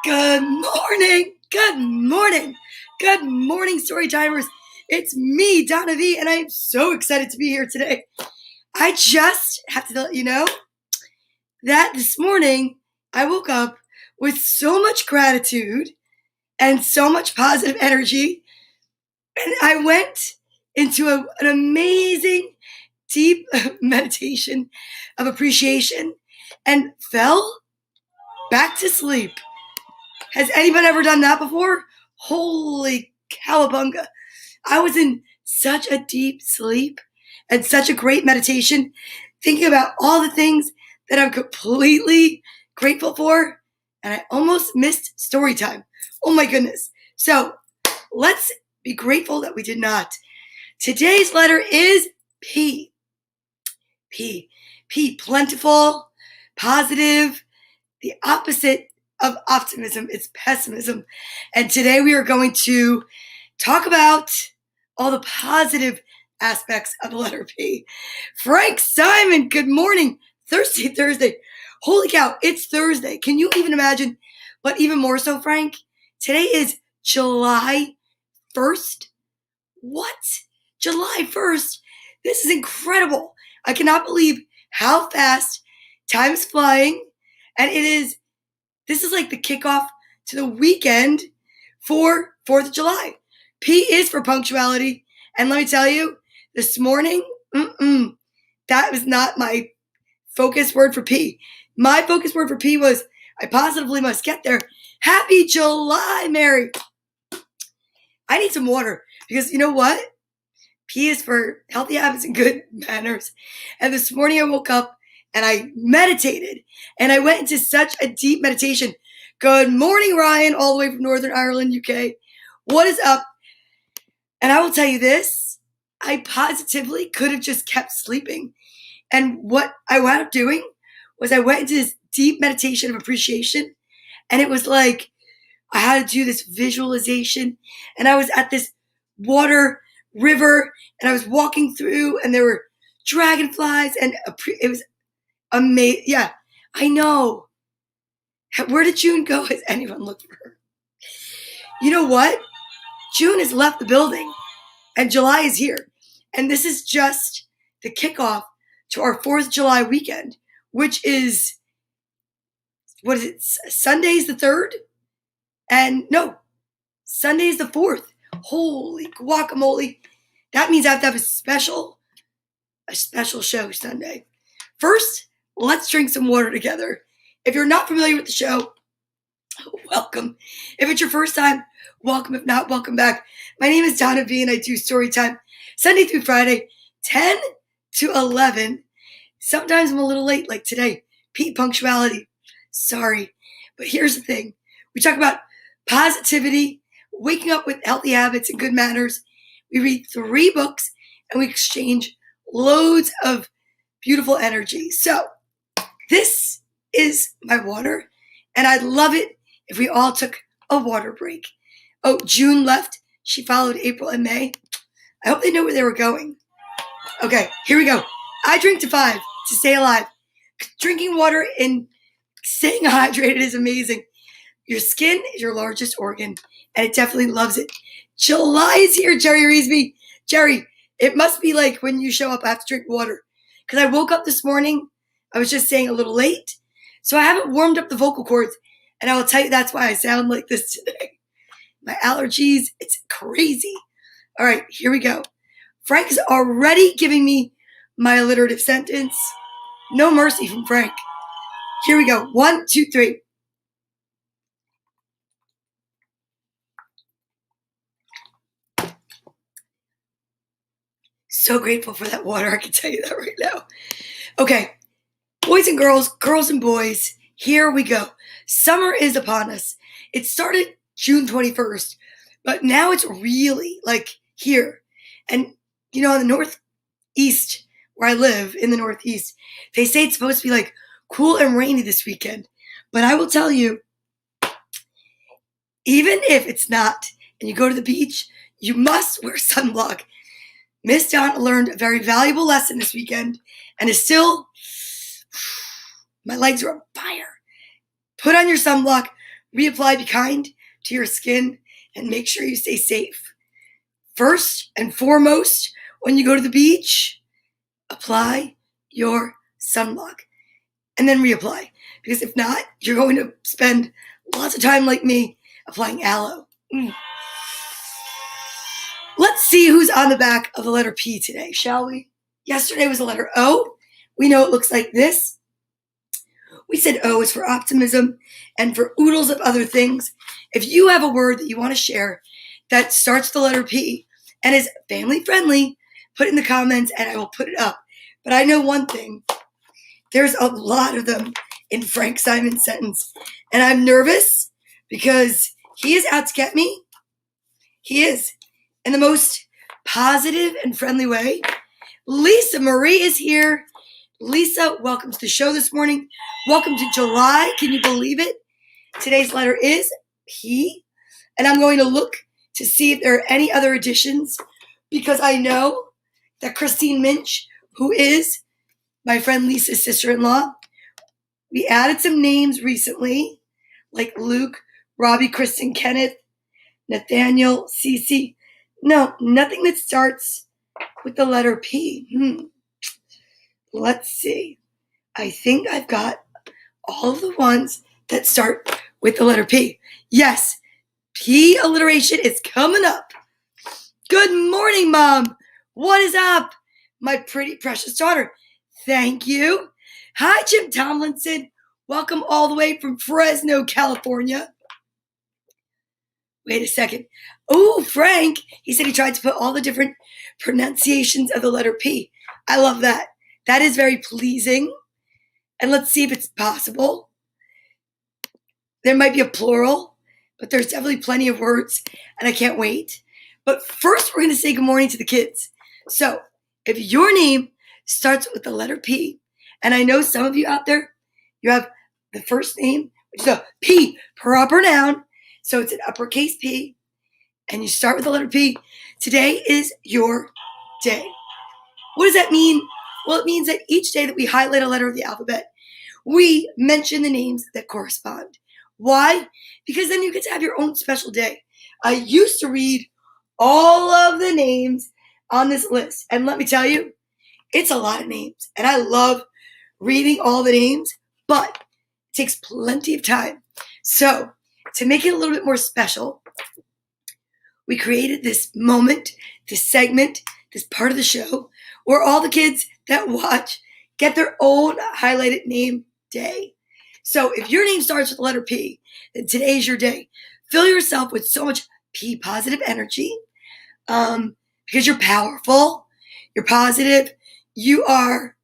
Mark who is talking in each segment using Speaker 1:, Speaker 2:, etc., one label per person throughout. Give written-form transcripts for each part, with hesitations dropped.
Speaker 1: Good morning, good morning, good morning, Storytimers. It's me, Donna Vee, and I am so excited to be here today. I just have to let you know that this morning I woke up with so much gratitude and so much positive energy, and I went into an amazing, deep meditation of appreciation and fell back to sleep. Has anyone ever done that before? Holy cowabunga. I was in such a deep sleep and such a great meditation, thinking about all the things that I'm completely grateful for, and I almost missed story time. Oh my goodness. So let's be grateful that we did not. Today's letter is P. P. P. Plentiful, positive, the opposite of optimism is pessimism. And today we are going to talk about all the positive aspects of the letter P. Frank Simon, good morning. Thursday. Holy cow, it's Thursday. Can you even imagine? But even more so, Frank, today is July 1st. What? July 1st? This is incredible. I cannot believe how fast time is flying. And this is like the kickoff to the weekend for 4th of July. P is for punctuality. And let me tell you, this morning, that was not my focus word for P. My focus word for P was, I positively must get there. Happy July, Mary. I need some water because you know what? P is for healthy habits and good manners. And this morning I woke up and I meditated, and I went into such a deep meditation. Good morning, Ryan, all the way from Northern Ireland, UK. What is up? And I will tell you this, I positively could have just kept sleeping. And what I wound up doing was I went into this deep meditation of appreciation, and it was like I had to do this visualization, and I was at this water river, and I was walking through, and there were dragonflies, and it was amazing. Yeah, I know. Where did June go? Has anyone looked for her? You know what? June has left the building and July is here. And this is just the kickoff to our 4th of July weekend, which is, what is it? Sunday's the 3rd? And no, Sunday's the 4th. Holy guacamole. That means I have to have a special show Sunday. First, let's drink some water together. If you're not familiar with the show, welcome. If it's your first time, welcome. If not, welcome back. My name is Donna Vee, and I do Storytime Sunday through Friday, 10 to 11. Sometimes I'm a little late, like today. Pete, punctuality. Sorry. But here's the thing. We talk about positivity, waking up with healthy habits and good manners. We read 3 books, and we exchange loads of beautiful energy. So this is my water, and I'd love it if we all took a water break. Oh, June left. She followed April and May. I hope they know where they were going. Okay, here we go. I drink to 5 to stay alive. Drinking water and staying hydrated is amazing. Your skin is your largest organ, and it definitely loves it. July is here, Jerry Reesby. Jerry, it must be like when you show up, I have to drink water. Because I woke up this morning, I was just saying a little late, so I haven't warmed up the vocal cords, and I will tell you that's why I sound like this today. My allergies, it's crazy. All right, here we go. Frank is already giving me my alliterative sentence. No mercy from Frank. Here we go. 1, 2, 3. So grateful for that water, I can tell you that right now. Okay, boys and girls and boys, here we go. Summer is upon us. It started June 21st, but now it's really like here. And, you know, in the Northeast, where I live in the Northeast, they say it's supposed to be like cool and rainy this weekend. But I will tell you, even if it's not, and you go to the beach, you must wear sunblock. Miss Donna learned a very valuable lesson this weekend and is still, my legs are on fire. Put on your sunblock, Reapply, be kind to your skin, and make sure you stay safe. First and foremost, when you go to the beach, apply your sunblock and then reapply. Because if not, you're going to spend lots of time like me applying aloe. Let's see who's on the back of the letter P today, shall we? Yesterday was the letter O. We know it looks like this. We said O is for optimism and for oodles of other things. If you have a word that you want to share that starts with the letter P and is family friendly, put it in the comments and I will put it up. But I know one thing. There's a lot of them in Frank Simon's sentence. And I'm nervous because he is out to get me. He is. In the most positive and friendly way. Lisa Marie is here. Lisa, welcome to the show this morning. Welcome to July. Can you believe it? Today's letter is P. And I'm going to look to see if there are any other additions because I know that Christine Minch, who is my friend Lisa's sister-in-law, we added some names recently, like Luke, Robbie, Kristen, Kenneth, Nathaniel, Cece. No, nothing that starts with the letter P. Let's see. I think I've got all of the ones that start with the letter P. Yes, P alliteration is coming up. Good morning, Mom. What is up? My pretty, precious daughter. Thank you. Hi, Jim Tomlinson. Welcome all the way from Fresno, California. Wait a second. Oh, Frank. He said he tried to put all the different pronunciations of the letter P. I love that. That is very pleasing. And let's see if it's possible. There might be a plural, but there's definitely plenty of words, and I can't wait. But first, we're going to say good morning to the kids. So, if your name starts with the letter P, and I know some of you out there, you have the first name, which is a P, proper noun. So it's an uppercase P, and you start with the letter P. Today is your day. What does that mean? Well, it means that each day that we highlight a letter of the alphabet, we mention the names that correspond. Why? Because then you get to have your own special day. I used to read all of the names on this list, and let me tell you, it's a lot of names, and I love reading all the names, but it takes plenty of time. So, to make it a little bit more special, we created this moment, this segment, this part of the show, where all the kids that watch get their own highlighted name day. So if your name starts with the letter P, then today's your day. Fill yourself with so much P positive energy because you're powerful, you're positive, you are,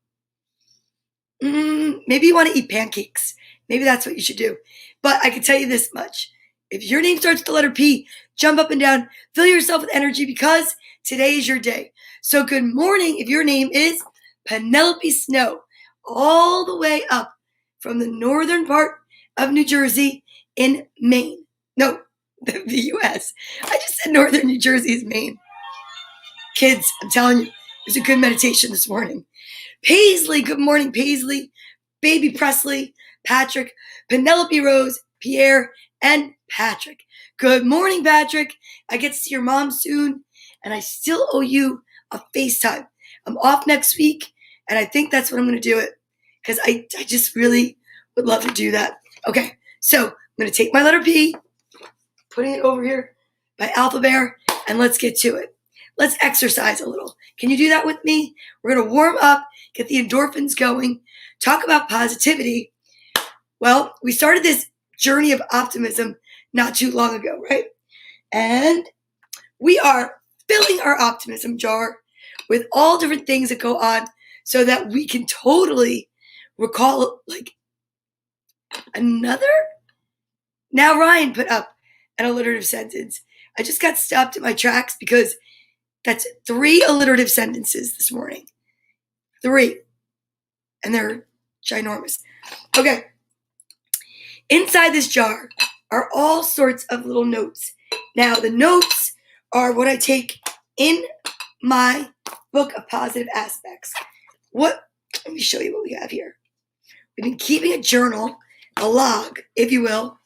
Speaker 1: maybe you want to eat pancakes. Maybe that's what you should do. But I can tell you this much. If your name starts with the letter P, jump up and down, fill yourself with energy because today is your day. So good morning if your name is Penelope Snow, all the way up from the northern part of New Jersey in Maine. No, the U.S. I just said northern New Jersey is Maine. Kids, I'm telling you, it was a good meditation this morning. Paisley, good morning, Paisley. Baby Presley, Patrick, Penelope Rose, Pierre, and Patrick. Good morning, Patrick. I get to see your mom soon, and I still owe you a FaceTime. I'm off next week, and I think that's what I'm going to do it, because I just really would love to do that. Okay, so I'm going to take my letter P, putting it over here by Alpha Bear, and let's get to it. Let's exercise a little. Can you do that with me? We're going to warm up, get the endorphins going, talk about positivity. Well, we started this journey of optimism not too long ago, right? And we are filling our optimism jar with all different things that go on so that we can totally recall like another. Now Ryan put up an alliterative sentence. I just got stopped in my tracks because that's 3 alliterative sentences this morning. 3. And they're ginormous. Okay. Inside this jar are all sorts of little notes. Now, the notes are what I take in my book of positive aspects. Let me show you what we have here. We've been keeping a journal, a log, if you will,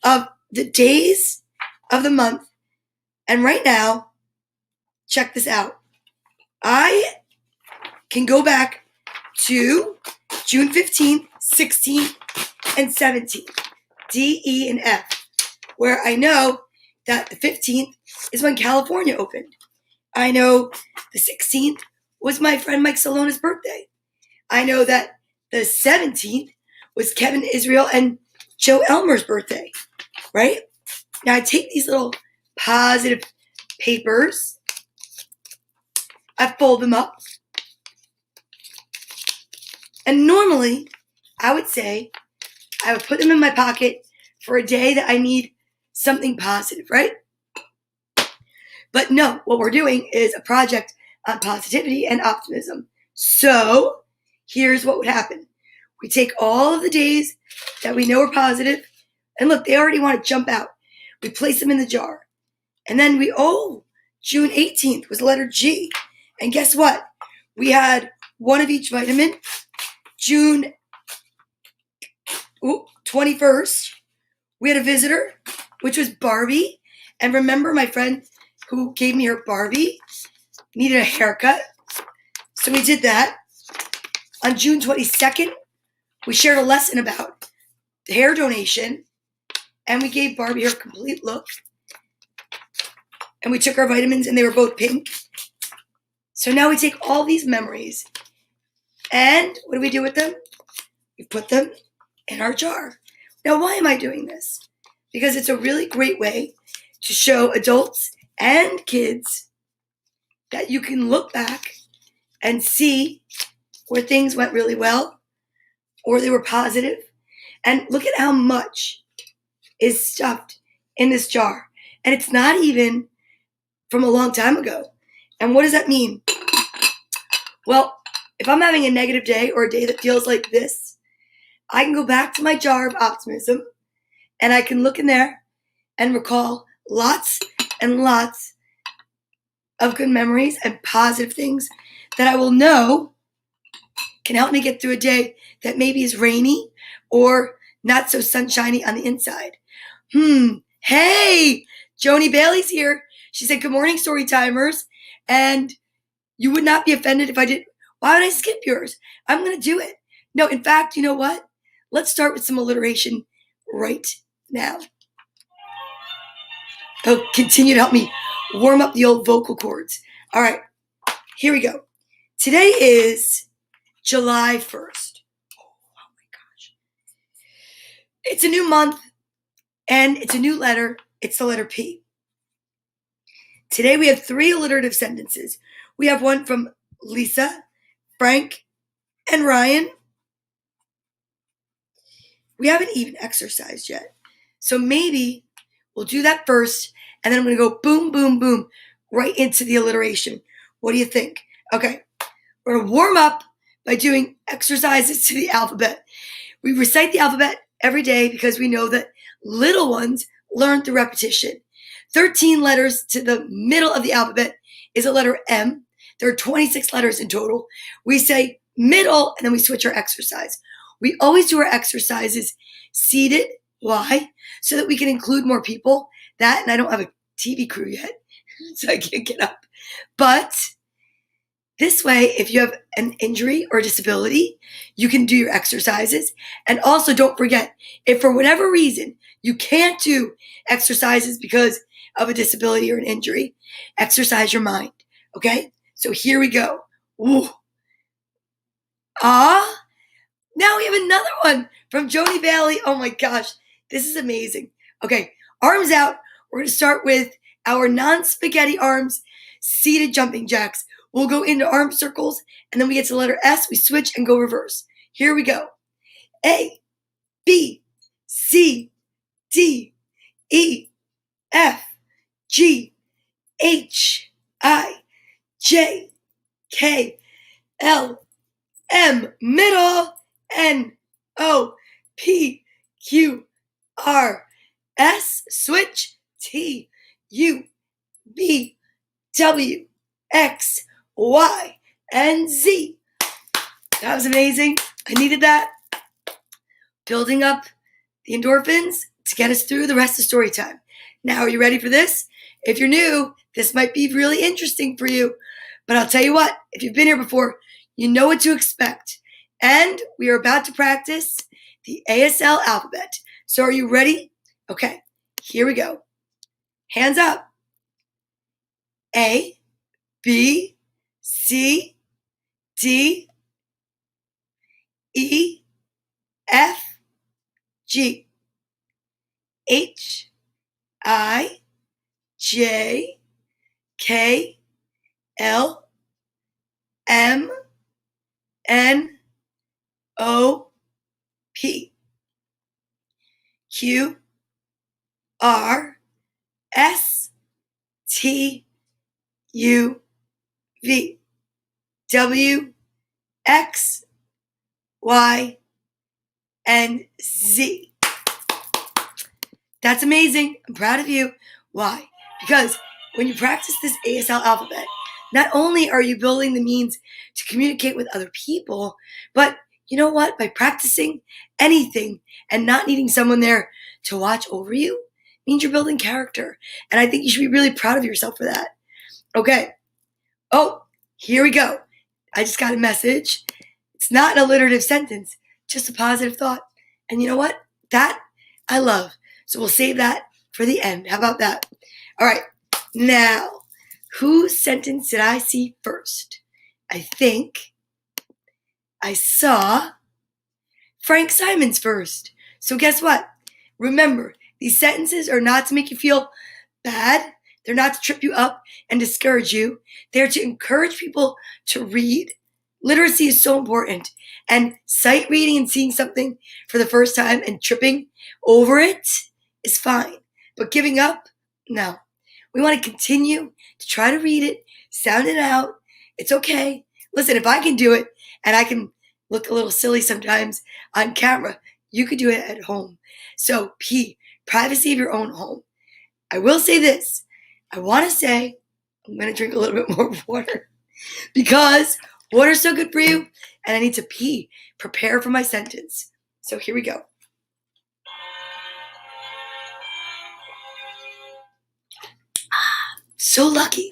Speaker 1: of the days of the month. And right now, check this out. I can go back to June 15th, 16th, and 17th, D, E, and F, where I know that the 15th is when California opened. I know the 16th was my friend Mike Salona's birthday. I know that the 17th was Kevin Israel and Joe Elmer's birthday, right? Now I take these little positive papers, I fold them up, and normally I would say I would put them in my pocket for a day that I need something positive, right? But no, what we're doing is a project on positivity and optimism. So here's what would happen. We take all of the days that we know are positive, and look, they already want to jump out. We place them in the jar. And then June 18th was the letter G. And guess what? We had one of each vitamin. June 21st, we had a visitor, which was Barbie. And remember, my friend who gave me her Barbie needed a haircut. So we did that. On June 22nd, we shared a lesson about the hair donation. And we gave Barbie her complete look. And we took our vitamins, and they were both pink. So now we take all these memories, and what do we do with them? We put them in our jar. Now, why am I doing this? Because it's a really great way to show adults and kids that you can look back and see where things went really well or they were positive. And look at how much is stuffed in this jar. And it's not even from a long time ago. And what does that mean? Well, if I'm having a negative day or a day that feels like this, I can go back to my jar of optimism and I can look in there and recall lots and lots of good memories and positive things that I will know can help me get through a day that maybe is rainy or not so sunshiny on the inside. Hey, Joni Bailey's here. She said, good morning, Storytimers. And you would not be offended if I did. Why would I skip yours? I'm going to do it. No, in fact, you know what? Let's start with some alliteration right now. Oh, continue to help me warm up the old vocal cords. All right, here we go. Today is July 1st. Oh my gosh. It's a new month and it's a new letter. It's the letter P. Today we have 3 alliterative sentences. We have one from Lisa, Frank, and Ryan. We haven't even exercised yet. So maybe we'll do that first, and then I'm going to go boom, boom, boom, right into the alliteration. What do you think? Okay, we're going to warm up by doing exercises to the alphabet. We recite the alphabet every day because we know that little ones learn through repetition. 13 letters to the middle of the alphabet is a letter M. There are 26 letters in total. We say middle, and then we switch our exercise. We always do our exercises seated. Why? So that we can include more people. That, and I don't have a TV crew yet, so I can't get up. But this way, if you have an injury or disability, you can do your exercises. And also, don't forget, if for whatever reason you can't do exercises because of a disability or an injury, exercise your mind. Okay? So here we go. Ooh. Now we have another one from Joni Bailey. Oh my gosh, this is amazing. Okay, arms out. We're going to start with our non-spaghetti arms, seated jumping jacks. We'll go into arm circles, and then we get to the letter S. We switch and go reverse. Here we go. A, B, C, D, E, F, G, H, I, J, K, L, M, middle, N, O, P, Q, R, S, switch, T, U, V, W, X, Y, and Z. That was amazing. I needed that. Building up the endorphins to get us through the rest of story time. Now, are you ready for this? If you're new, this might be really interesting for you. But I'll tell you what, if you've been here before, you know what to expect. And we are about to practice the ASL alphabet. So are you ready? Okay, here we go. Hands up. A, B, C, D, E, F, G, H, I, J, K, L, M, N, O, P, Q, R, S, T, U, V, W, X, Y, and Z. That's amazing. I'm proud of you. Why? Because when you practice this ASL alphabet, not only are you building the means to communicate with other people, but you know what? By practicing anything and not needing someone there to watch over you means you're building character. And I think you should be really proud of yourself for that. Okay. Oh, here we go. I just got a message. It's not an alliterative sentence, just a positive thought. And you know what? That I love. So we'll save that for the end. How about that? All right. Now, whose sentence did I see first? I think I saw Frank Simon's first. So guess what? Remember, these sentences are not to make you feel bad. They're not to trip you up and discourage you. They're to encourage people to read. Literacy is so important. And sight reading and seeing something for the first time and tripping over it is fine. But giving up, no. We want to continue to try to read it, sound it out. It's okay. Listen, if I can do it and I can look a little silly sometimes on camera, you could do it at home. So P, privacy of your own home. I will say this. I want to say, I'm going to drink a little bit more water because water's so good for you and I need to pee. Prepare for my sentence. So here we go. So lucky.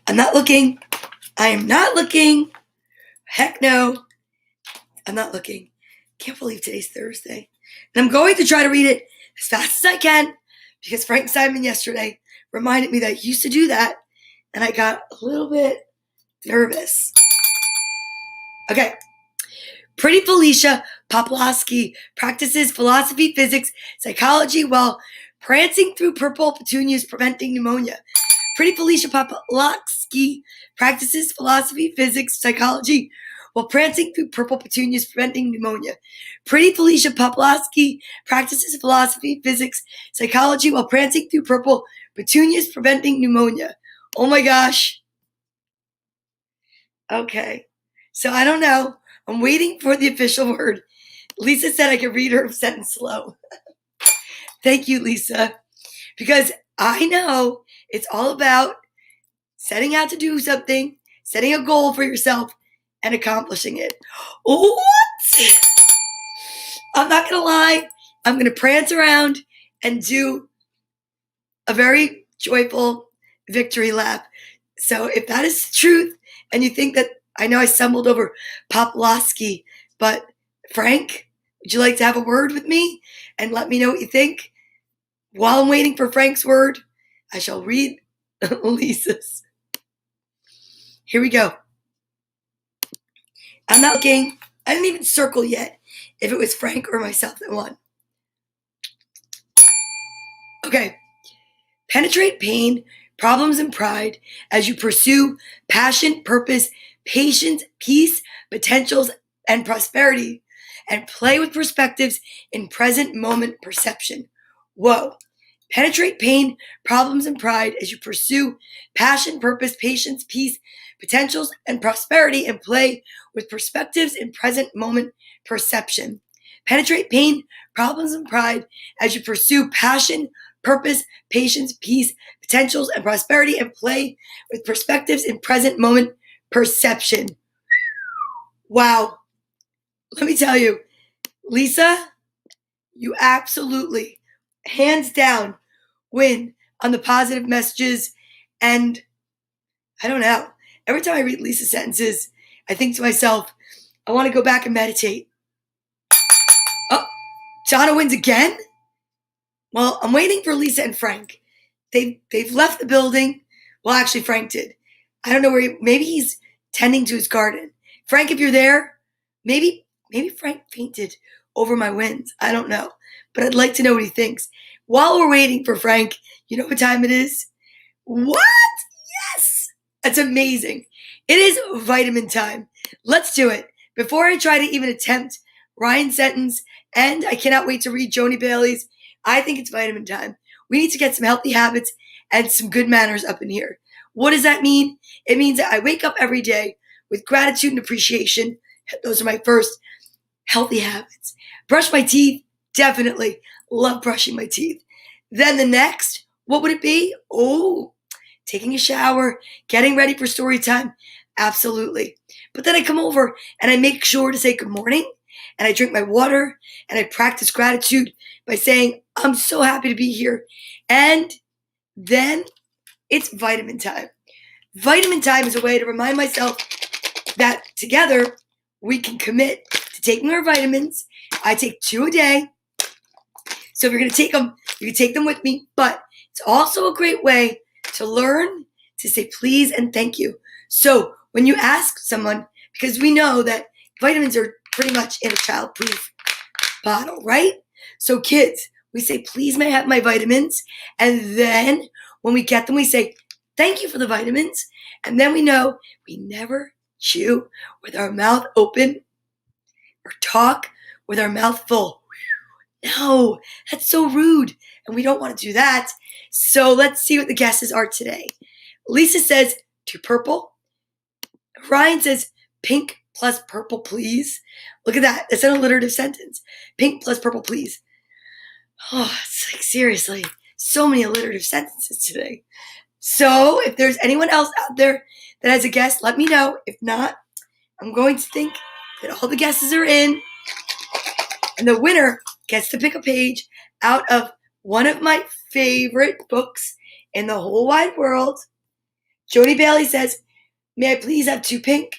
Speaker 1: I'm not looking. I am not looking. Heck no. I'm not looking. Can't believe today's Thursday. And I'm going to try to read it as fast as I can because Frank Simon yesterday reminded me that I used to do that and I got a little bit nervous. Okay. Pretty Felicia Poplawski practices philosophy, physics, psychology while prancing through purple petunias preventing pneumonia. Pretty Felicia Poplawski practices philosophy, physics, psychology while prancing through purple petunias preventing pneumonia. Pretty Felicia Poplawski practices philosophy, physics, psychology while prancing through purple petunias preventing pneumonia. Oh my gosh. Okay. So I don't know. I'm waiting for the official word. Lisa said I could read her sentence slow. Thank you, Lisa. Because I know it's all about setting out to do something, setting a goal for yourself, and accomplishing it. What? I'm not going to lie. I'm going to prance around and do a very joyful victory lap. So if that is the truth, and you think that, I know I stumbled over Poplawski, but Frank, would you like to have a word with me and let me know what you think? While I'm waiting for Frank's word, I shall read Lisa's. Here we go. I'm not looking. I didn't even circle yet if it was Frank or myself that won. Okay. Penetrate pain, problems, and pride as you pursue passion, purpose, patience, peace, potentials, and prosperity, and play with perspectives in present moment perception. Whoa. Penetrate pain, problems, and pride as you pursue passion, purpose, patience, peace, potentials, and prosperity, and play with perspectives in present moment perception. Penetrate pain, problems, and pride as you pursue passion, purpose, patience, peace, potentials, and prosperity, and play with perspectives in present moment perception. Wow. Let me tell you, Lisa, you absolutely, hands down, win on the positive messages. And I don't know. Every time I read Lisa's sentences, I think to myself, I want to go back and meditate. Oh, Donna wins again? Well, I'm waiting for Lisa and Frank. They've left the building. Well, actually, Frank did. I don't know where maybe he's tending to his garden. Frank, if you're there, maybe Frank fainted over my wins. I don't know. But I'd like to know what he thinks. While we're waiting for Frank, you know what time it is? What? Yes! That's amazing. It is vitamin time. Let's do it. Before I try to even attempt Ryan's sentence, and I cannot wait to read Joni Bailey's, I think it's vitamin time. We need to get some healthy habits and some good manners up in here. What does that mean? It means that I wake up every day with gratitude and appreciation. Those are my first healthy habits. Brush my teeth, definitely. Love brushing my teeth. Then the next, what would it be? Oh, taking a shower, getting ready for story time. Absolutely. But then I come over and I make sure to say good morning, and I drink my water, and I practice gratitude by saying, I'm so happy to be here. And then it's vitamin time. Vitamin time is a way to remind myself that together we can commit to taking our vitamins. I take 2 a day. So if you're going to take them, you can take them with me. But it's also a great way to learn to say please and thank you. So when you ask someone, because we know that vitamins are pretty much in a childproof bottle, right? So kids, we say, please may I have my vitamins? And then when we get them, we say, thank you for the vitamins. And then we know we never chew with our mouth open or talk with our mouth full. No, that's so rude. And we don't want to do that. So let's see what the guesses are today. Lisa says, to purple. Ryan says, pink plus purple, please. Look at that. It's an alliterative sentence. Pink plus purple, please. Oh, it's like, seriously, so many alliterative sentences today. So if there's anyone else out there that has a guess, let me know. If not, I'm going to think that all the guesses are in, and the winner gets to pick a page out of one of my favorite books in the whole wide world. Joni Bailey says, may I please have 2 pink?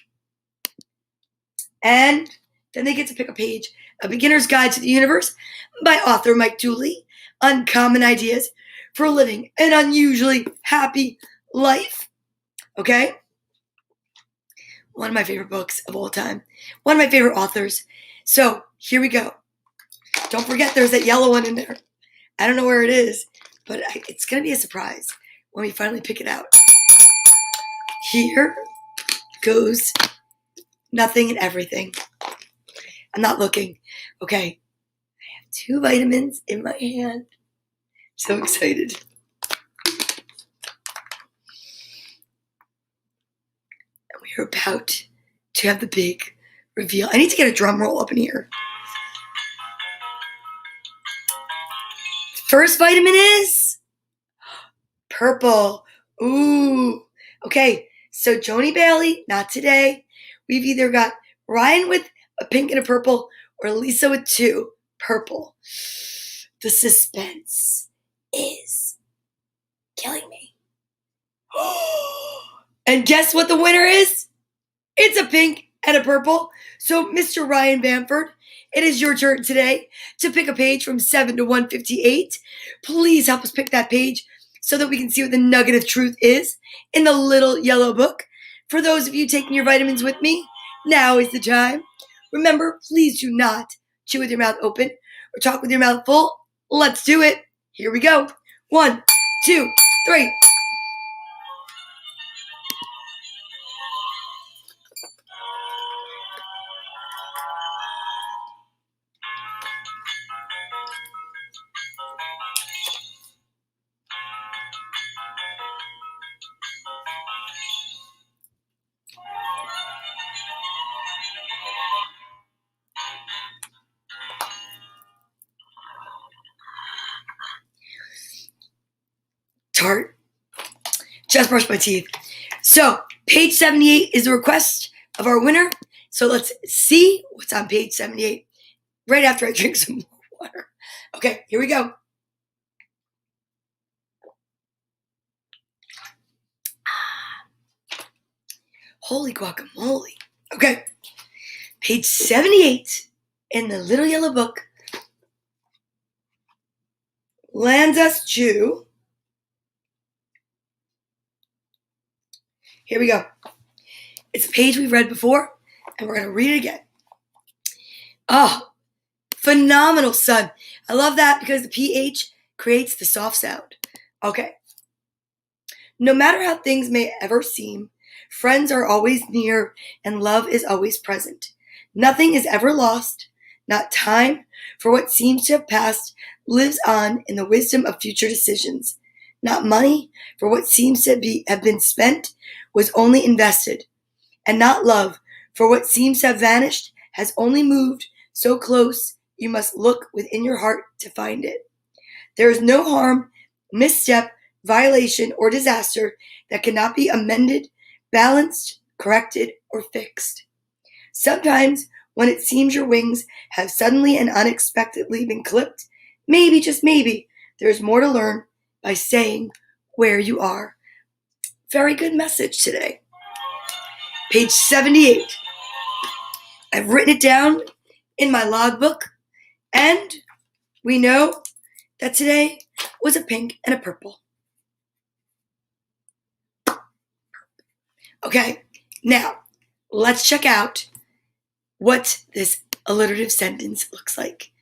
Speaker 1: And then they get to pick a page, A Beginner's Guide to the Universe by author Mike Dooley, Uncommon Ideas for Living an Unusually Happy Life. Okay? One of my favorite books of all time. One of my favorite authors. So, here we go. Don't forget there's that yellow one in there. I don't know where it is, but it's going to be a surprise when we finally pick it out. Here goes nothing and everything. I'm not looking. Okay. I have 2 vitamins in my hand. So excited. And we're about to have the big reveal. I need to get a drum roll up in here. First vitamin is purple. Ooh. Okay, so Joni Bailey, not today. We've either got Ryan with a pink and a purple, or Lisa with 2 purple. The suspense is killing me. And guess what the winner is? It's a pink and a purple. So, Mr. Ryan Bamford, it is your turn today to pick a page from 7 to 158. Please help us pick that page so that we can see what the nugget of truth is in the little yellow book. For those of you taking your vitamins with me, now is the time. Remember, please do not chew with your mouth open or talk with your mouth full. Let's do it. Here we go. 1, 2, 3. Tart. Just brushed my teeth. So, page 78 is the request of our winner. So let's see what's on page 78. right after I drink some more water. Okay, here we go. Holy guacamole. Okay, page 78 in the little yellow book lands us to, here we go. It's a page we've read before, and we're going to read it again. Oh, phenomenal, son. I love that because the PH creates the soft sound. Okay. No matter how things may ever seem, friends are always near and love is always present. Nothing is ever lost, not time, for what seems to have passed lives on in the wisdom of future decisions. Not money, for what seems to have been spent was only invested. And not love, for what seems to have vanished has only moved so close you must look within your heart to find it. There is no harm, misstep, violation, or disaster that cannot be amended, balanced, corrected, or fixed. Sometimes, when it seems your wings have suddenly and unexpectedly been clipped, maybe, just maybe, there is more to learn by staying where you are. Very good message today. Page 78. I've written it down in my logbook, and we know that today was a pink and a purple. Okay, now let's check out what this alliterative sentence looks like.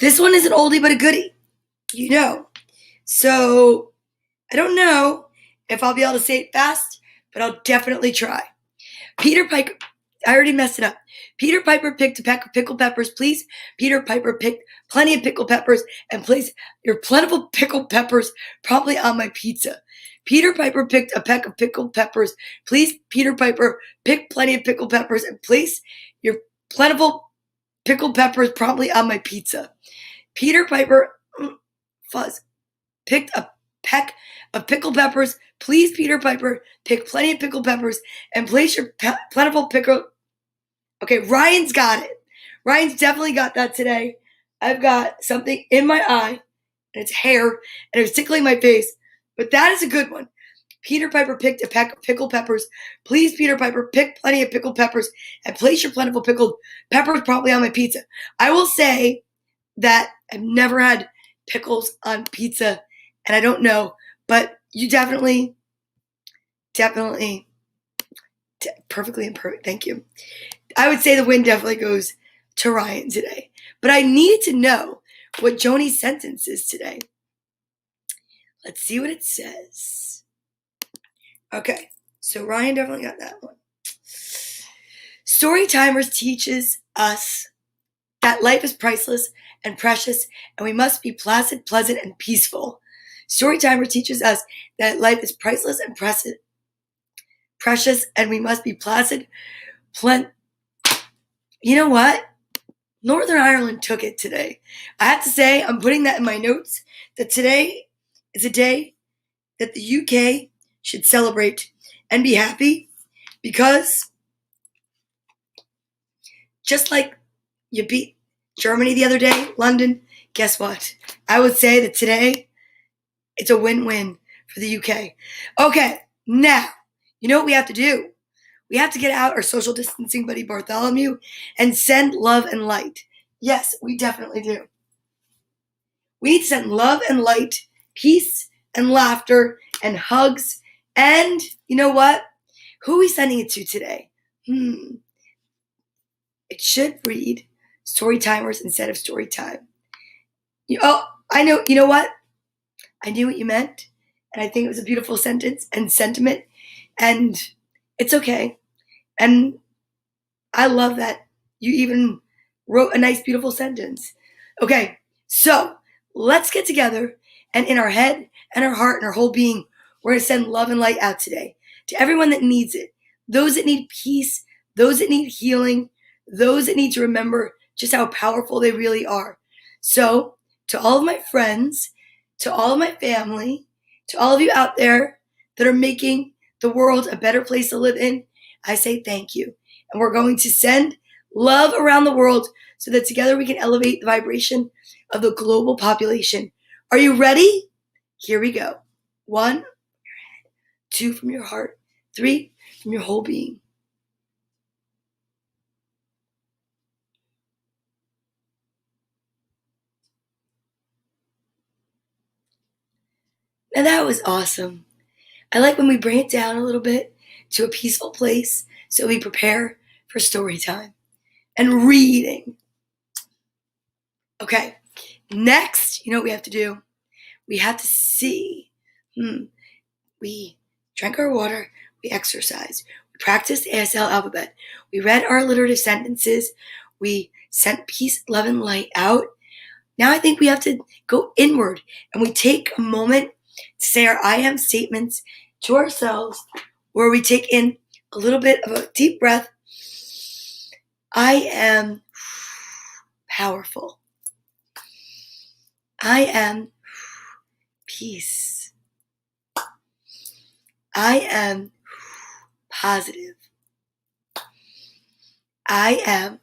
Speaker 1: This one is an oldie but a goodie, you know. So I don't know if I'll be able to say it fast, but I'll definitely try. Peter Piper, I already messed it up. Peter Piper picked a peck of pickled peppers, please. Peter Piper picked plenty of pickled peppers and place your plentiful pickled peppers promptly on my pizza. Peter Piper picked a peck of pickled peppers, please. Peter Piper picked plenty of pickled peppers and place your plentiful pickled peppers promptly on my pizza. Peter Piper picked a peck of pickled peppers, please. Peter Piper pick plenty of pickled peppers and place your plentiful pickle. Okay, Ryan's got it. Ryan's definitely got that today. I've got something in my eye, and it's hair, and it's tickling my face. But that is a good one. Peter Piper picked a peck of pickled peppers. Please, Peter Piper, pick plenty of pickled peppers and place your plentiful pickled peppers promptly on my pizza. I will say that I've never had pickles on pizza, and I don't know, but you definitely, perfectly imperfect. Thank you. I would say the win definitely goes to Ryan today. But I needed to know what Joni's sentence is today. Let's see what it says. Okay, so Ryan definitely got that one. StoryTimers teaches us that life is priceless and precious, and we must be placid, pleasant, and peaceful. StoryTimers teaches us that life is priceless and precious, and we must be placid, You know what? Northern Ireland took it today. I have to say, I'm putting that in my notes, that today is a day that the UK should celebrate and be happy, because just like you beat Germany the other day, London, guess what? I would say that today it's a win-win for the UK. Okay, now, you know what we have to do? We have to get out our social distancing buddy Bartholomew and send love and light. Yes, we definitely do. We need to send love and light, peace and laughter and hugs. And you know what? Who are we sending it to today? It should read StoryTimers instead of StoryTime. I know. You know what? I knew what you meant. And I think it was a beautiful sentence and sentiment. And it's okay. And I love that you even wrote a nice, beautiful sentence. Okay, so let's get together, and in our head and our heart and our whole being, we're going to send love and light out today to everyone that needs it. Those that need peace, those that need healing, those that need to remember just how powerful they really are. So, to all of my friends, to all of my family, to all of you out there that are making the world a better place to live in, I say thank you. And we're going to send love around the world so that together we can elevate the vibration of the global population. Are you ready? Here we go. 1, 2 from your heart, 3 from your whole being. Now that was awesome. I like when we bring it down a little bit to a peaceful place so we prepare for story time and reading. Okay, next, you know what we have to do? We have to see. We drank our water, we exercised, we practiced the ASL alphabet, we read our alliterative sentences, we sent peace, love, and light out. Now I think we have to go inward and we take a moment to say our I am statements to ourselves, where we take in a little bit of a deep breath. I am powerful. I am peace. I am positive. I am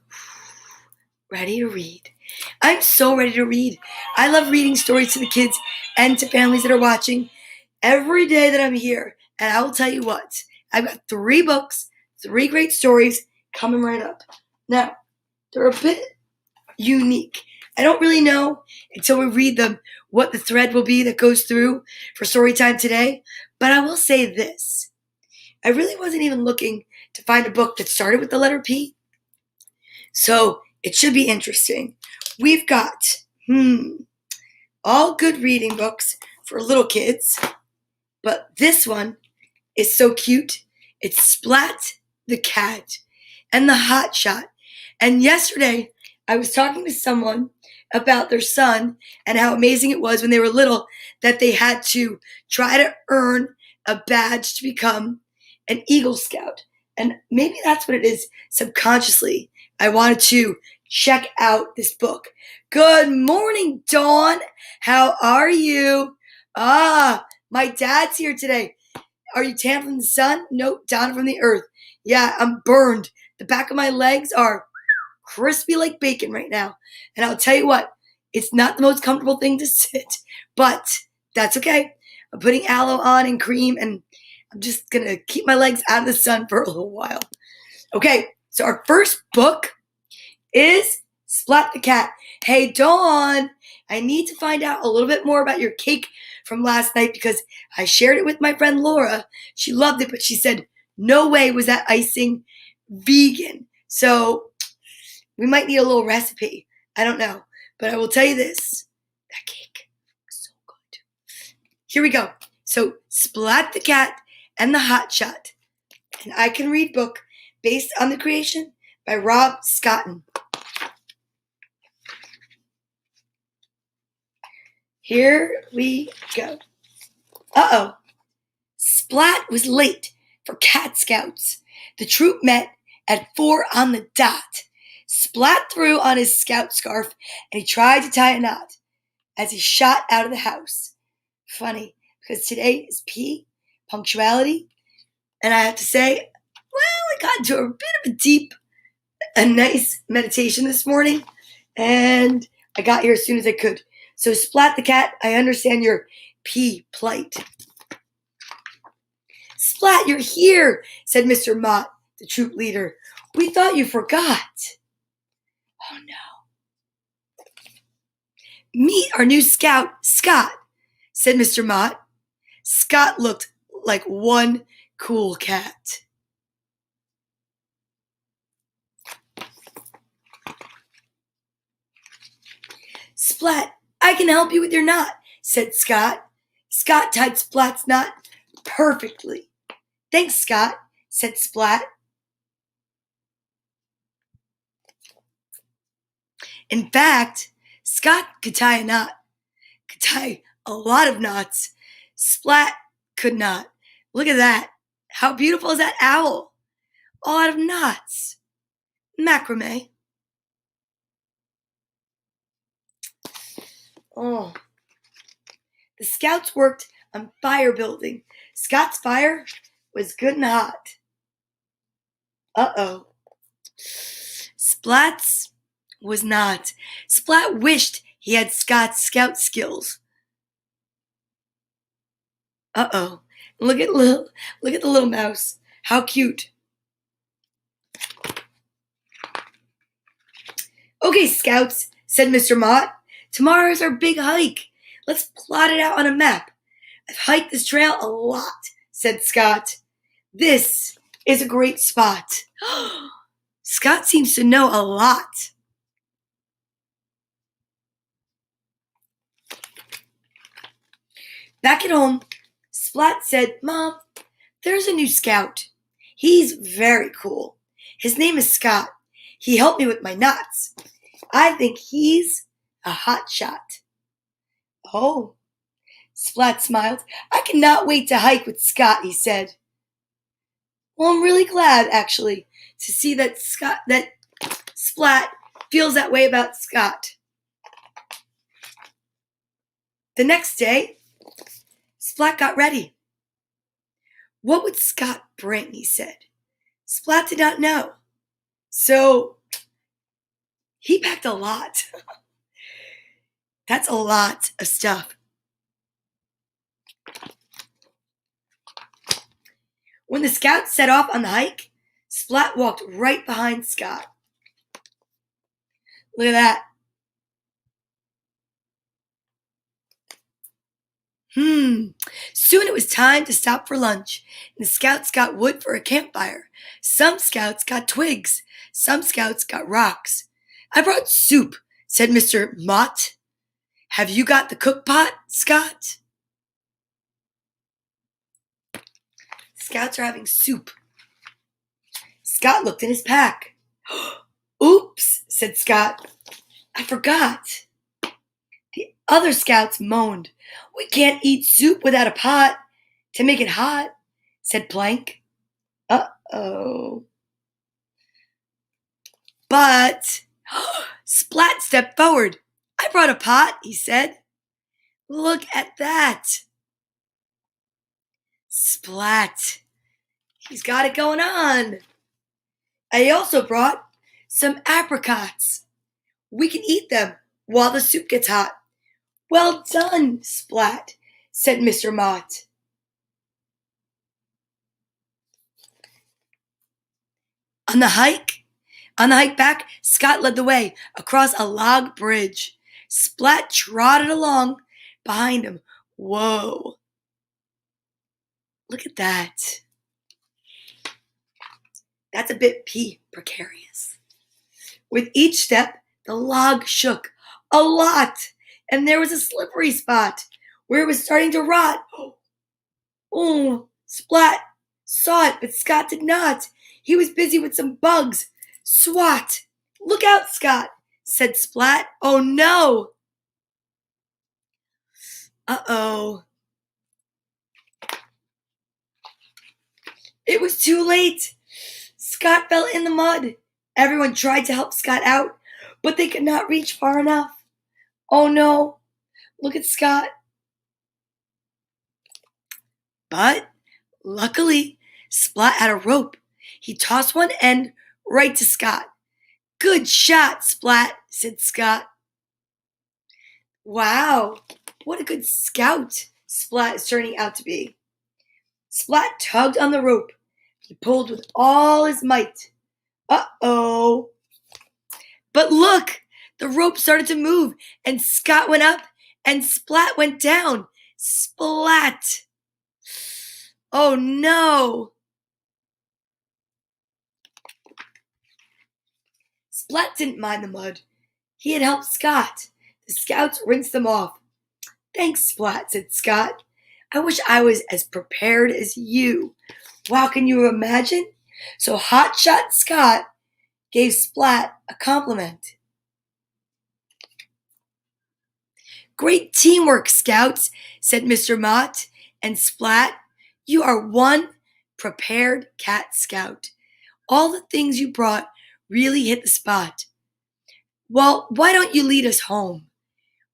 Speaker 1: ready to read. I'm so ready to read. I love reading stories to the kids and to families that are watching every day that I'm here. And I will tell you what, I've got 3 books, 3 great stories coming right up. Now, they're a bit unique. I don't really know until we read them what the thread will be that goes through for story time today. But I will say this. I really wasn't even looking to find a book that started with the letter P. So it should be interesting. We've got, all good reading books for little kids. But this one is so cute. It's Splat the Cat and the Hot Shot. And yesterday, I was talking to someone about their son and how amazing it was when they were little that they had to try to earn a badge to become an Eagle Scout. And maybe that's what it is subconsciously. I wanted to check out this book. Good morning, Dawn. How are you? My dad's here today. Are you tan from the sun? Nope, Donna from the earth. Yeah, I'm burned. The back of my legs are crispy like bacon right now. And I'll tell you what, it's not the most comfortable thing to sit, but that's okay. I'm putting aloe on and cream, and I'm just going to keep my legs out of the sun for a little while. Okay, so our first book is Splat the Cat. Hey, Dawn, I need to find out a little bit more about your cake from last night because I shared it with my friend Laura. She loved it, but she said, no way was that icing vegan. So we might need a little recipe. I don't know. But I will tell you this. That cake was so good. Here we go. So Splat the Cat and the Hot Shot. An I Can Read book based on the creation by Rob Scotton. Here we go. Uh-oh. Splat was late for Cat Scouts. The troop met at 4 on the dot. Splat threw on his scout scarf and he tried to tie a knot as he shot out of the house. Funny, because today is P, punctuality, and I have to say, well, I got into a bit of a nice meditation this morning, and I got here as soon as I could. So Splat the Cat, I understand your P plight. Splat, you're here, said Mr. Mott, the troop leader. We thought you forgot. Oh no. Meet our new scout, Scott, said Mr. Mott. Scott looked like one cool cat. Splat, I can help you with your knot, said Scott. Scott tied Splat's knot perfectly. Thanks, Scott, said Splat. In fact, Scott could tie a knot, could tie a lot of knots. Splat could not. Look at that. How beautiful is that owl? All out of knots. Macrame. Oh. The scouts worked on fire building. Scott's fire was good and hot. Uh-oh. Splat's was not. Splat wished he had Scott's scout skills. Uh-oh. Look at the little mouse. How cute. Okay, Scouts, said Mr. Mott. Tomorrow's our big hike. Let's plot it out on a map. I've hiked this trail a lot, said Scott. This is a great spot. Scott seems to know a lot. Back at home, Splat said, Mom, there's a new scout. He's very cool. His name is Scott. He helped me with my knots. I think he's a hot shot. Oh, Splat smiled. I cannot wait to hike with Scott, he said. Well, I'm really glad, actually, to see that Splat feels that way about Scott. The next day, Splat got ready. What would Scott bring, he said. Splat did not know. So he packed a lot. That's a lot of stuff. When the scouts set off on the hike, Splat walked right behind Scott. Look at that. Soon it was time to stop for lunch, and the scouts got wood for a campfire. Some scouts got twigs. Some scouts got rocks. I brought soup, said Mr. Mott. Have you got the cook pot, Scott? Scouts are having soup. Scott looked in his pack. Oops, said Scott. I forgot. The other scouts moaned. We can't eat soup without a pot to make it hot, said Plank. Uh-oh. But Splat stepped forward. I brought a pot, he said. Look at that. Splat. He's got it going on. I also brought some apricots. We can eat them while the soup gets hot. Well done, Splat, said Mr. Mott. On the hike back, Scott led the way across a log bridge. Splat trotted along behind him. Whoa. Look at that. That's a bit precarious. With each step, the log shook a lot, and there was a slippery spot where it was starting to rot. Oh, Splat saw it, but Scott did not. He was busy with some bugs. Swat! Look out, Scott, said Splat. Oh no! Uh-oh. It was too late. Scott fell in the mud. Everyone tried to help Scott out, but they could not reach far enough. Oh no, look at Scott. But luckily, Splat had a rope. He tossed one end right to Scott. Good shot, Splat, said Scott. Wow, what a good scout Splat is turning out to be. Splat tugged on the rope. He pulled with all his might. Uh-oh. But look, the rope started to move, and Scott went up, and Splat went down. Splat. Oh no. Splat didn't mind the mud. He had helped Scott. The scouts rinsed them off. Thanks, Splat, said Scott. I wish I was as prepared as you. Wow, can you imagine? So Hotshot Scott gave Splat a compliment. Great teamwork, Scouts, said Mr. Mott. And Splat, you are one prepared cat scout. All the things you brought really hit the spot. Well, why don't you lead us home?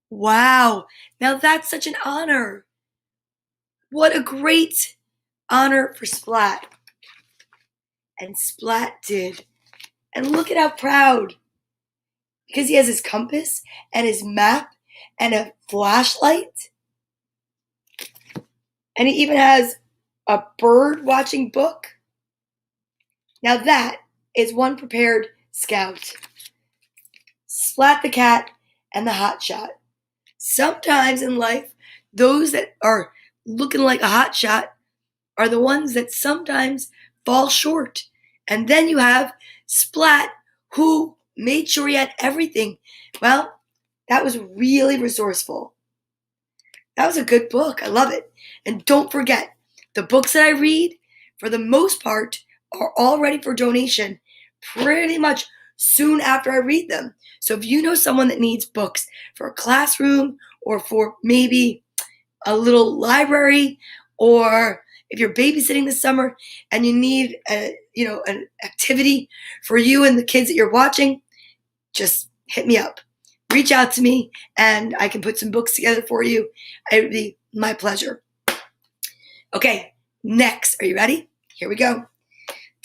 Speaker 1: Wow, now that's such an honor. What a great honor for Splat. And Splat did. And look at how proud because he has his compass and his map and a flashlight. And he even has a bird watching book. Now that is one prepared scout. Splat the cat and the hot shot. Sometimes in life, those that are looking like a hot shot are the ones that sometimes fall short. And then you have Splat, who made sure he had everything. Well, that was really resourceful. That was a good book. I love it. And don't forget, the books that I read, for the most part, are all ready for donation pretty much soon after I read them. So if you know someone that needs books for a classroom or for maybe a little library, or if you're babysitting this summer and you need an activity for you and the kids that you're watching, just hit me up. Reach out to me and I can put some books together for you. It would be my pleasure. Okay, next. Are you ready? Here we go.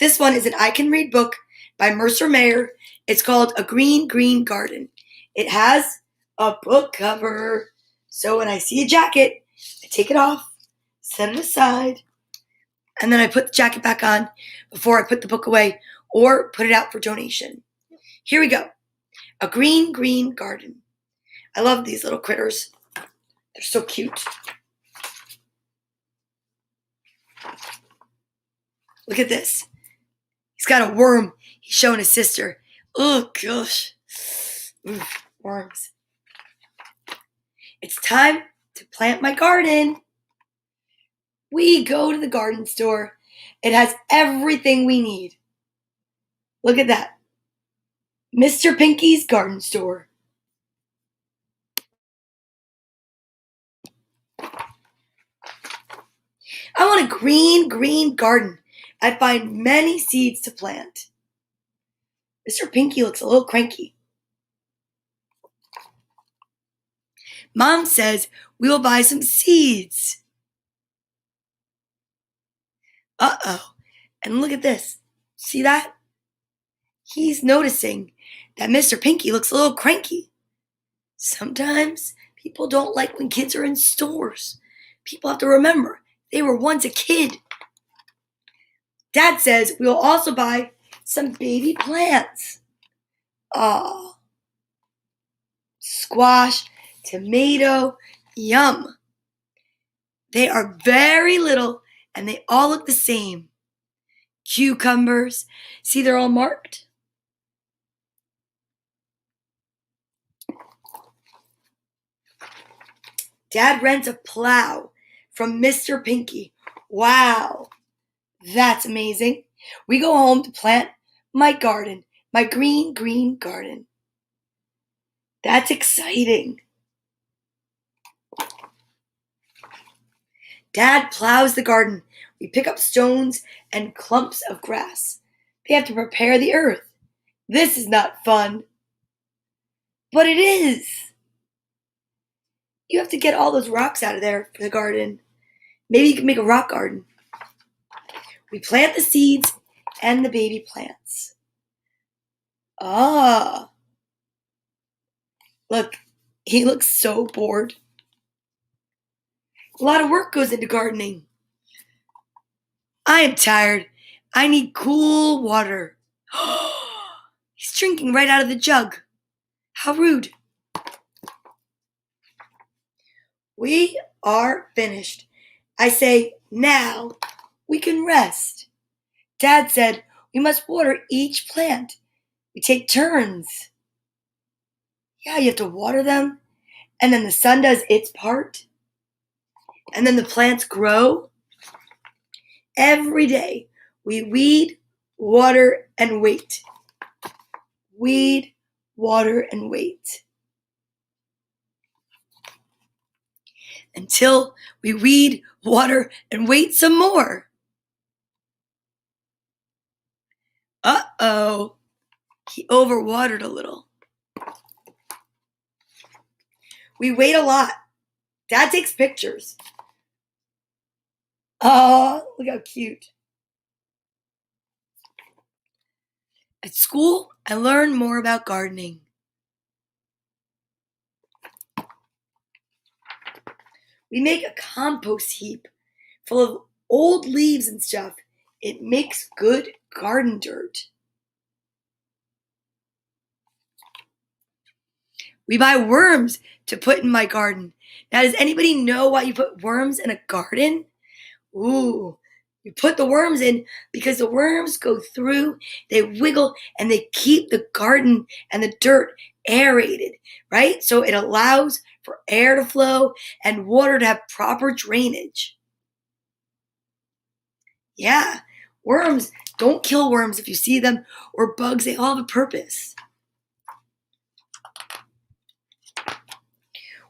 Speaker 1: This one is an I Can Read book by Mercer Mayer. It's called A Green, Green Garden. It has a book cover. So when I see a jacket, I take it off, set it aside, and then I put the jacket back on before I put the book away or put it out for donation. Here we go. A Green, Green Garden. I love these little critters. They're so cute. Look at this. He's got a worm. He's showing his sister. Oh, gosh. Ooh, worms. It's time to plant my garden. We go to the garden store. It has everything we need. Look at that. Mr. Pinky's garden store. I want a green, green garden. I'd find many seeds to plant. Mr. Pinky looks a little cranky. Mom says we will buy some seeds. Uh-oh. And look at this. See that? He's noticing that Mr. Pinky looks a little cranky. Sometimes people don't like when kids are in stores. People have to remember they were once a kid. Dad says we will also buy some baby plants. Aw. Squash, tomato, yum. They are very little and they all look the same. Cucumbers. See, they're all marked. Dad rents a plow from Mr. Pinky. Wow, that's amazing. We go home to plant my garden, my green, green garden. That's exciting. Dad plows the garden. We pick up stones and clumps of grass. They have to prepare the earth. This is not fun. But it is. You have to get all those rocks out of there for the garden. Maybe you can make a rock garden. We plant the seeds and the baby plants. Ah. Look, he looks so bored. A lot of work goes into gardening. I am tired. I need cool water. He's drinking right out of the jug. How rude. We are finished. I say, now we can rest. Dad said we must water each plant. We take turns. Yeah, you have to water them, and then the sun does its part, and then the plants grow. Every day we weed, water, and wait. Weed, water, and wait. Until we weed, water, and wait some more. Uh-oh, he overwatered a little. We wait a lot. Dad takes pictures. Oh, look how cute. At school, I learned more about gardening. We make a compost heap full of old leaves and stuff. It makes good garden dirt. We buy worms to put in my garden. Now, does anybody know why you put worms in a garden? Ooh, you put the worms in because the worms go through, they wiggle, and they keep the garden and the dirt aerated, right? So it allows for air to flow and water to have proper drainage. Yeah, worms, don't kill worms if you see them, or bugs, they all have a purpose.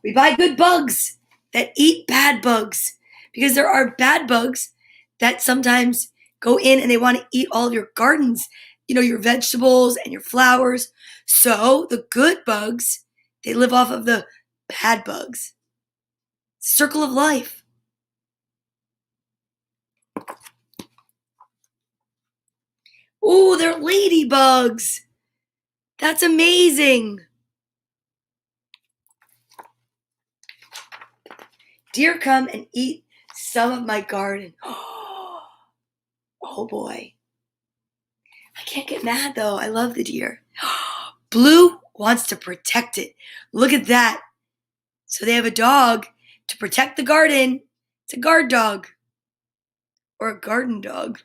Speaker 1: We buy good bugs that eat bad bugs because there are bad bugs that sometimes go in and they want to eat all of your gardens, your vegetables and your flowers. So the good bugs, they live off of the bad bugs. Circle of life. Ooh, they're ladybugs. That's amazing. Deer come and eat some of my garden. Oh boy. I can't get mad though. I love the deer. Blue wants to protect it. Look at that. So they have a dog to protect the garden. It's a guard dog. Or a garden dog.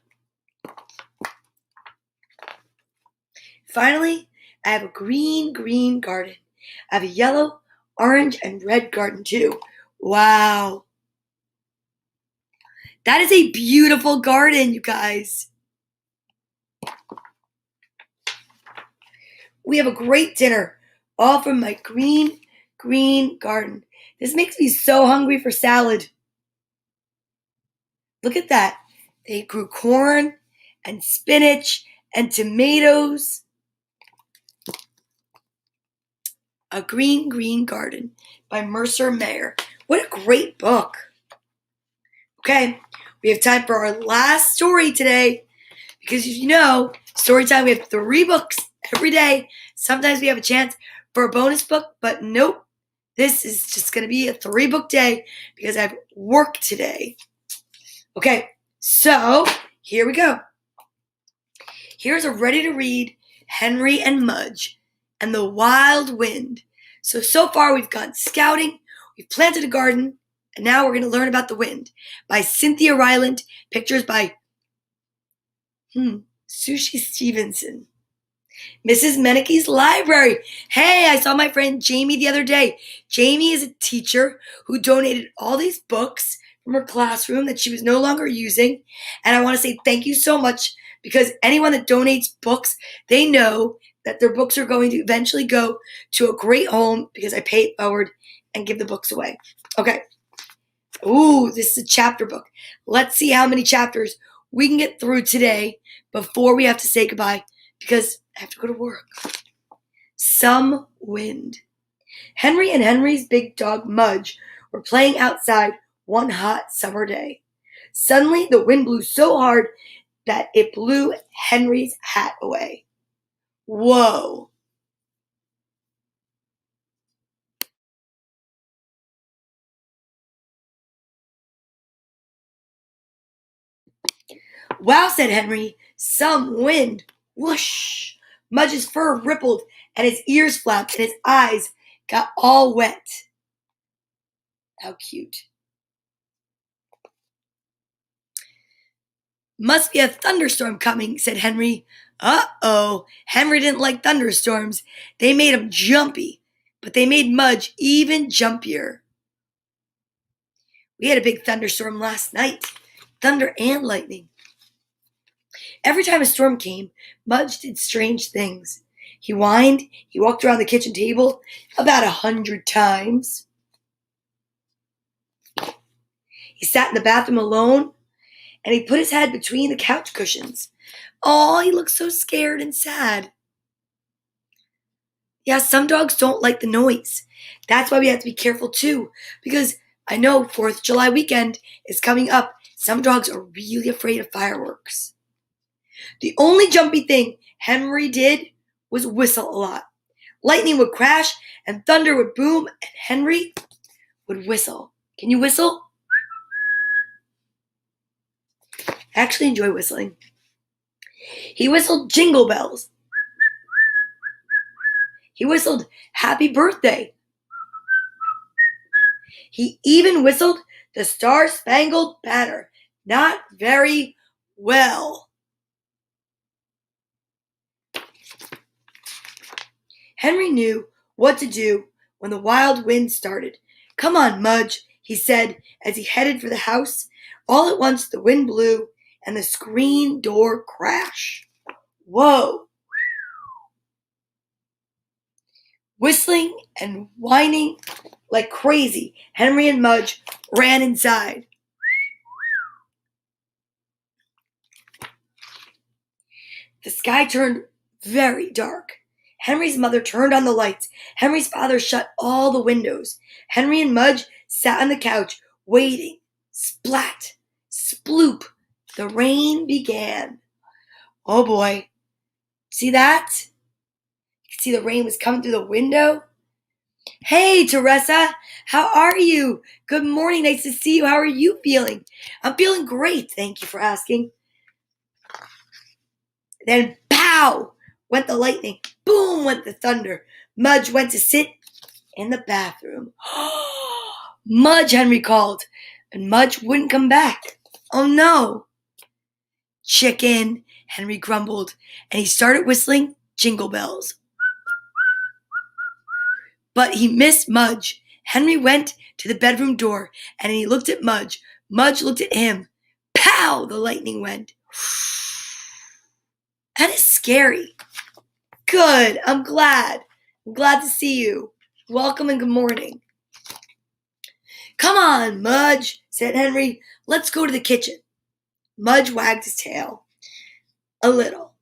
Speaker 1: Finally, I have a green garden. I have a yellow, orange, and red garden too. Wow. That is a beautiful garden, you guys. We have a great dinner, all from my green garden. This makes me so hungry for salad. Look at that. They grew corn and spinach and tomatoes. A Green Garden by Mercer Mayer. What a great book. Okay, we have time for our last story today because story time, we have 3 books every day. Sometimes we have a chance for a bonus book, but nope. This is just going to be a 3-book day because I have work today. Okay, so here we go. Here's a ready-to-read Henry and Mudge and the Wild Wind. So far we've gone scouting, we've planted a garden, and now we're going to learn about the wind by Cynthia Ryland, pictures by Sushi Stevenson. Mrs. Menike's library. Hey, I saw my friend Jamie the other day. Jamie is a teacher who donated all these books from her classroom that she was no longer using. And I want to say thank you so much because anyone that donates books, they know that their books are going to eventually go to a great home because I pay it forward and give the books away. Okay. Ooh, this is a chapter book. Let's see how many chapters we can get through today before we have to say goodbye because I have to go to work. Some wind. Henry and Henry's big dog Mudge were playing outside one hot summer day. Suddenly, the wind blew so hard that it blew Henry's hat away. Whoa. Wow, said Henry. Some wind. Whoosh. Mudge's fur rippled and his ears flapped and his eyes got all wet. How cute. Must be a thunderstorm coming, said Henry. Uh-oh. Henry didn't like thunderstorms. They made him jumpy, but they made Mudge even jumpier. We had a big thunderstorm last night. Thunder and lightning. Every time a storm came, Mudge did strange things. He whined, he walked around the kitchen table about 100 times. He sat in the bathroom alone, and he put his head between the couch cushions. Oh, he looked so scared and sad. Yeah, some dogs don't like the noise. That's why we have to be careful too, because I know 4th of July weekend is coming up. Some dogs are really afraid of fireworks. The only jumpy thing Henry did was whistle a lot. Lightning would crash and thunder would boom, and Henry would whistle. Can you whistle? I actually enjoy whistling. He whistled Jingle Bells. He whistled Happy Birthday. He even whistled the Star-Spangled Banner. Not very well. Henry knew what to do when the wild wind started. "Come on, Mudge," he said as he headed for the house. All at once the wind blew and the screen door crashed. Whoa! Whistling and whining like crazy, Henry and Mudge ran inside. The sky turned very dark. Henry's mother turned on the lights. Henry's father shut all the windows. Henry and Mudge sat on the couch, waiting. Splat! Sploop! The rain began. Oh boy. See that? You can see the rain was coming through the window. "Hey, Teresa, how are you? Good morning, nice to see you. How are you feeling?" "I'm feeling great, thank you for asking." Then pow went the lightning. Boom went the thunder. Mudge went to sit in the bathroom. "Mudge," Henry called, and Mudge wouldn't come back. Oh no. "Chicken," Henry grumbled, and he started whistling Jingle Bells. But he missed Mudge. Henry went to the bedroom door, and he looked at Mudge. Mudge looked at him. Pow! The lightning went. That is scary. "Good, I'm glad. I'm glad to see you. Welcome and good morning." "Come on, Mudge," said Henry. "Let's go to the kitchen." Mudge wagged his tail a little,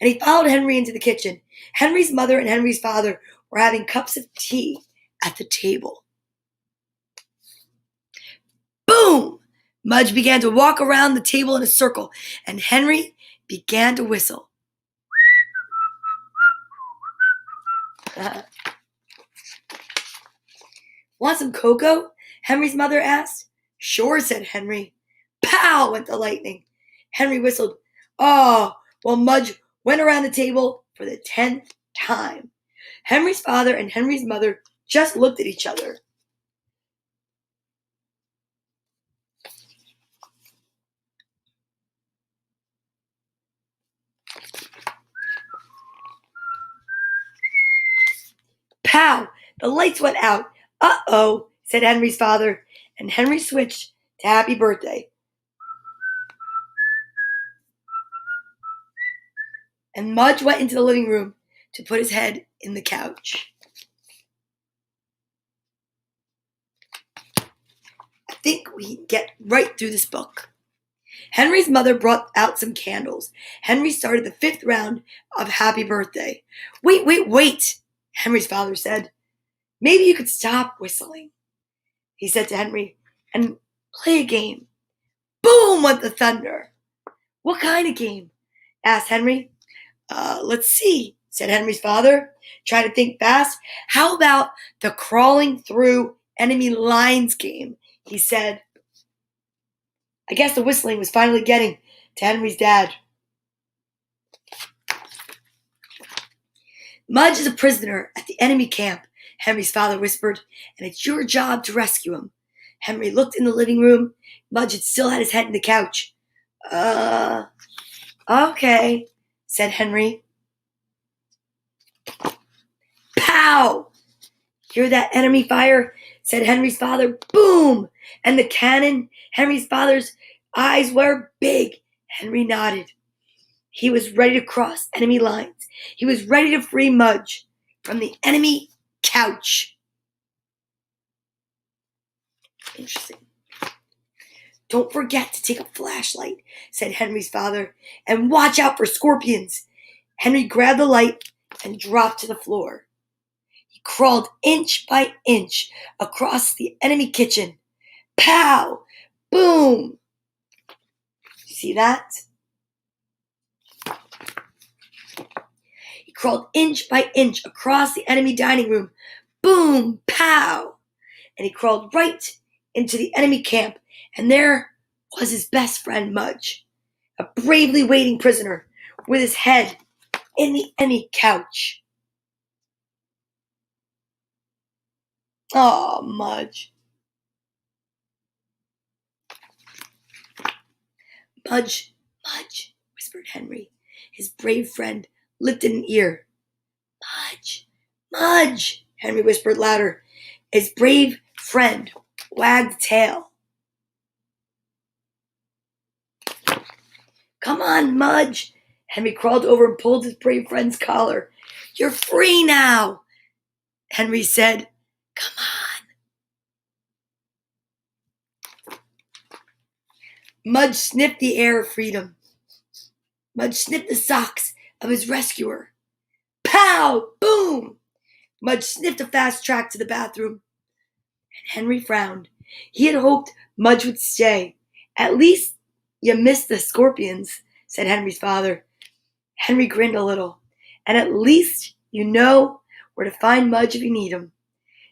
Speaker 1: and he followed Henry into the kitchen. Henry's mother and Henry's father were having cups of tea at the table. Boom! Mudge began to walk around the table in a circle, and Henry began to whistle. "Want some cocoa?" Henry's mother asked. "Sure," said Henry. Pow! Went the lightning. Henry whistled. Oh, while Mudge went around the table for the 10th time. Henry's father and Henry's mother just looked at each other. Pow! The lights went out. Uh-oh, said Henry's father, and Henry switched to Happy Birthday. And Mudge went into the living room to put his head in the couch. I think we can get right through this book. Henry's mother brought out some candles. Henry started the 5th round of Happy Birthday. Wait, Henry's father said. Maybe you could stop whistling, he said to Henry, and play a game. Boom went the thunder. What kind of game? Asked Henry. Let's see, said Henry's father, trying to think fast. How about the crawling through enemy lines game, he said. I guess the whistling was finally getting to Henry's dad. Mudge is a prisoner at the enemy camp, Henry's father whispered, and it's your job to rescue him. Henry looked in the living room. Mudge had still had his head in the couch. Okay, said Henry. Pow! Hear that enemy fire? Said Henry's father. Boom! And the cannon. Henry's father's eyes were big. Henry nodded. He was ready to cross enemy lines. He was ready to free Mudge from the enemy couch. Interesting. Don't forget to take a flashlight, said Henry's father, and watch out for scorpions. Henry grabbed the light and dropped to the floor. He crawled inch by inch across the enemy kitchen. Pow! Boom! See that? He crawled inch by inch across the enemy dining room. Boom! Pow! And he crawled right into the enemy camp, and there was his best friend Mudge, a bravely waiting prisoner with his head in the enemy couch. Oh, Mudge. Mudge, Mudge, whispered Henry. His brave friend lifted an ear. Mudge, Mudge, Henry whispered louder. His brave friend wagged a tail. Come on, Mudge. Henry crawled over and pulled his brave friend's collar. You're free now, Henry said. Come on. Mudge sniffed the air of freedom. Mudge sniffed the socks of his rescuer. Pow! Boom! Mudge sniffed a fast track to the bathroom. And Henry frowned. He had hoped Mudge would stay. At least you missed the scorpions, said Henry's father. Henry grinned a little. And at least you know where to find Mudge if you need him.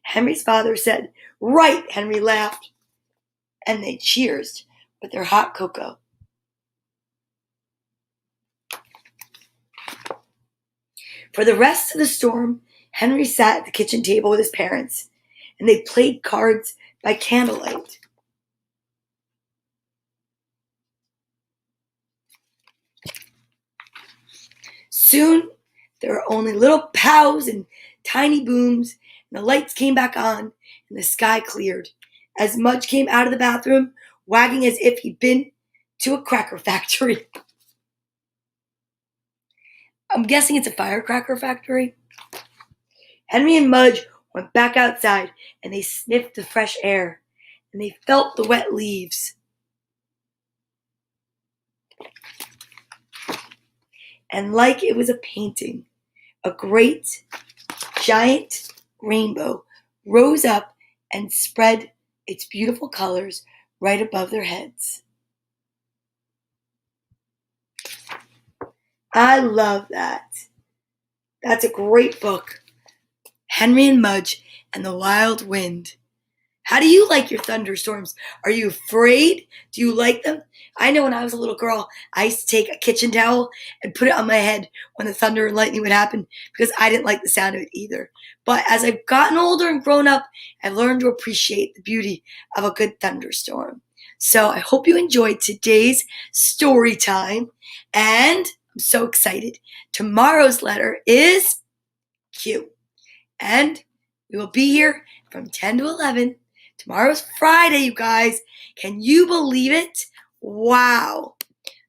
Speaker 1: Henry's father said, Right, Henry laughed. And they cheersed with their hot cocoa. For the rest of the storm, Henry sat at the kitchen table with his parents, and they played cards by candlelight. Soon, there were only little pows and tiny booms, and the lights came back on, and the sky cleared, as Mudge came out of the bathroom, wagging as if he'd been to a cracker factory. I'm guessing it's a firecracker factory. Henry and Mudge went back outside, and they sniffed the fresh air, and they felt the wet leaves. And like it was a painting, a great, giant rainbow rose up and spread its beautiful colors right above their heads. I love that. That's a great book. Henry and Mudge and the Wild Wind. How do you like your thunderstorms? Are you afraid? Do you like them? I know when I was a little girl, I used to take a kitchen towel and put it on my head when the thunder and lightning would happen because I didn't like the sound of it either. But as I've gotten older and grown up, I've learned to appreciate the beauty of a good thunderstorm. So I hope you enjoyed today's story time, and I'm so excited. Tomorrow's letter is Q, and we will be here from 10 to 11. Tomorrow's Friday, you guys. Can you believe it? Wow.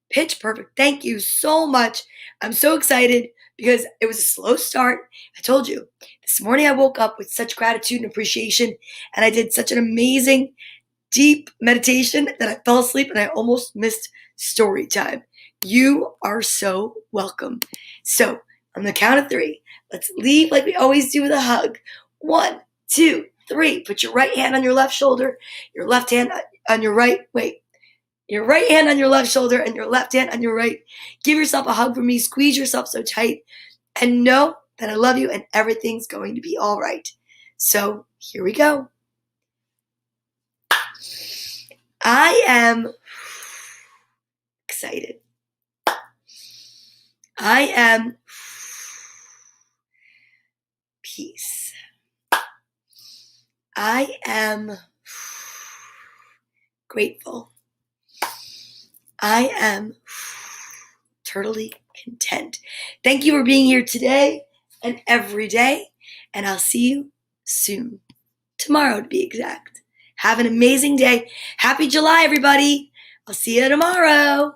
Speaker 1: Pitch perfect. Thank you so much. I'm so excited because it was a slow start. I told you, this morning I woke up with such gratitude and appreciation, and I did such an amazing, deep meditation that I fell asleep and I almost missed story time. You are so welcome. So, on the count of 3, let's leave like we always do with a hug. 1, 2, 3. Put your right hand on your left shoulder, your left hand on your right. Your right hand on your left shoulder and your left hand on your right. Give yourself a hug from me. Squeeze yourself so tight. And know that I love you and everything's going to be all right. So, here we go. I am excited. I am peace. I am grateful. I am totally content. Thank you for being here today and every day, and I'll see you soon. Tomorrow, to be exact. Have an amazing day. Happy July, everybody. I'll see you tomorrow.